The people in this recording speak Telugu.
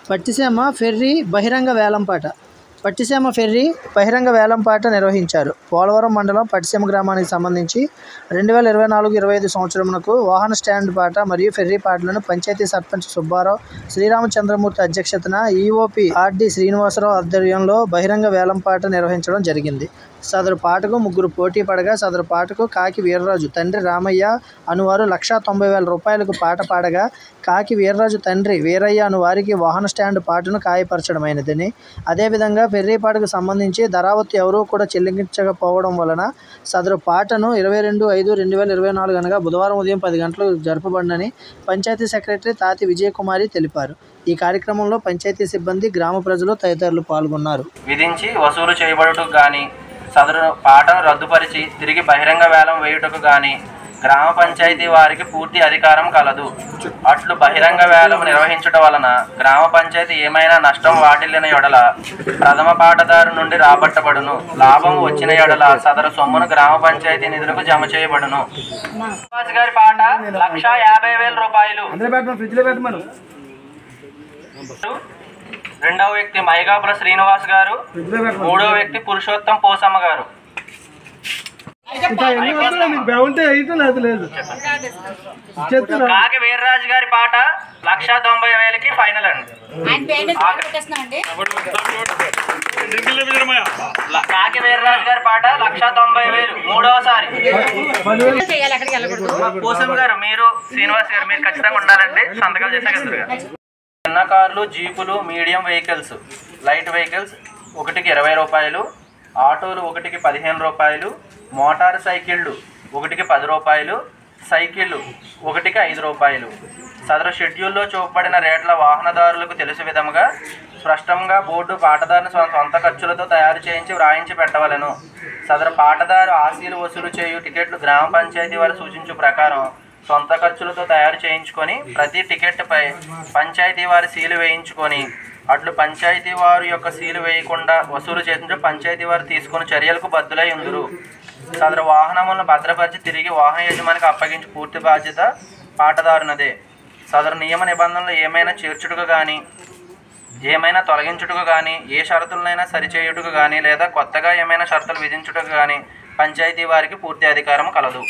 పట్టిసీమ ఫెర్రీ బహిరంగ వేలంపాట. పట్టిసీమ ఫెర్రీ బహిరంగ వేలంపాట నిర్వహించారు. పోలవరం మండలం పట్టిసీమ గ్రామానికి సంబంధించి 2024-25 సంవత్సరమునకు వాహన స్టాండ్ పాట మరియు ఫెర్రీ పాటలను పంచాయతీ సర్పంచ్ సుబ్బారావు శ్రీరామచంద్రమూర్తి అధ్యక్షతన ఈఓపి ఆర్డి శ్రీనివాసరావు ఆధ్వర్యంలో బహిరంగ వేలంపాట నిర్వహించడం జరిగింది. సదరు పాటకు ముగ్గురు పోటీ పడగా సదరు పాటకు కాకి వీర్రాజు తండ్రి రామయ్య అనువారు 1,90,000 రూపాయలకు పాట పాడగా కాకి వీర్రాజు తండ్రి వీరయ్య అనువారికి వాహన స్టాండ్ పాటను ఖాయపరచడమైనదని, అదేవిధంగా ఫెర్రీ పాటకు సంబంధించి ధరావత్తు ఎవరూ కూడా చెల్లించకపోవడం వలన సదరు పాటను 22/5/2024 అనగా బుధవారం ఉదయం 10 గంటలకు జరపబడినని పంచాయతీ సెక్రటరీ తాతి విజయకుమారి తెలిపారు. ఈ కార్యక్రమంలో పంచాయతీ సిబ్బంది, గ్రామ ప్రజలు తదితరులు పాల్గొన్నారు. విధించి వసూలు చేయబడుటకు గాని సదరు పాటను రద్దుపరిచి తిరిగి బహిరంగ వేలం వేయుటకు గాని గ్రామ పంచాయతీ వారికి పూర్తి అధికారం కలదు. అట్లు బహిరంగ వేలం నిర్వహించడం వలన గ్రామ పంచాయతీ ఏమైనా నష్టం వాటిల్లిన ఎడల ప్రథమ పాటదారు నుండి రాబట్టబడును. లాభం వచ్చిన ఎడల సదరు సొమ్మును గ్రామ పంచాయతీ నిధులకు జమ చేయబడును. గారి పాట 1,50,000 రూపాయలు. రెండవ వ్యక్తి మైగాపుల శ్రీనివాస్ గారు, మూడవ వ్యక్తి పురుషోత్తం పోసమ్మ గారు. కాకి వీర్రాజు గారి పాట 1,90,000కి ఫైనల్ అండి. కాకి వీర్రాజు గారి పాట 1,90,000 మూడవసారి. పోసమ్మ గారు, మీరు శ్రీనివాస్ గారు మీరు ఖచ్చితంగా ఉండాలండి, సంతకాలు చేసే. చిన్న కార్లు, జీపులు, మీడియం వెహికల్స్, లైట్ వెహికల్స్ 1కి 20 రూపాయలు, ఆటోలు 1కి 15 రూపాయలు, మోటార్ సైకిళ్ళు 1కి 10 రూపాయలు, సైకిళ్ళు 1కి 5 రూపాయలు. సదరు షెడ్యూల్లో చూపబడిన రేట్ల వాహనదారులకు తెలిసే విధముగా స్పష్టంగా బోర్డు పాటదారుని సొంత ఖర్చులతో తయారు చేయించి వ్రాయించి పెట్టవలెను. సదరు పాటదారు ఆశీలు వసూలు చేయు టికెట్లు గ్రామ పంచాయతీ వారు సూచించు ప్రకారం సొంత ఖర్చులతో తయారు చేయించుకొని ప్రతి టికెట్పై పంచాయతీ వారి సీలు వేయించుకొని అట్లు పంచాయతీ వారు యొక్క సీలు వేయకుండా వసూలు చేసిన పంచాయతీ వారు తీసుకుని చర్యలకు బద్దులై ఉందురు. సదరు వాహనములను భద్రపరిచి తిరిగి వాహన యజమానికి అప్పగించి పూర్తి బాధ్యత పాటదారునదే. సదరు నియమ నిబంధనలు ఏమైనా చేర్చుటకు కానీ ఏమైనా తొలగించుటకు కానీ ఏ షరతులనైనా సరిచేయుటకు కానీ లేదా కొత్తగా ఏమైనా షరతులు విధించుటకు కానీ పంచాయతీ వారికి పూర్తి అధికారం కలదు.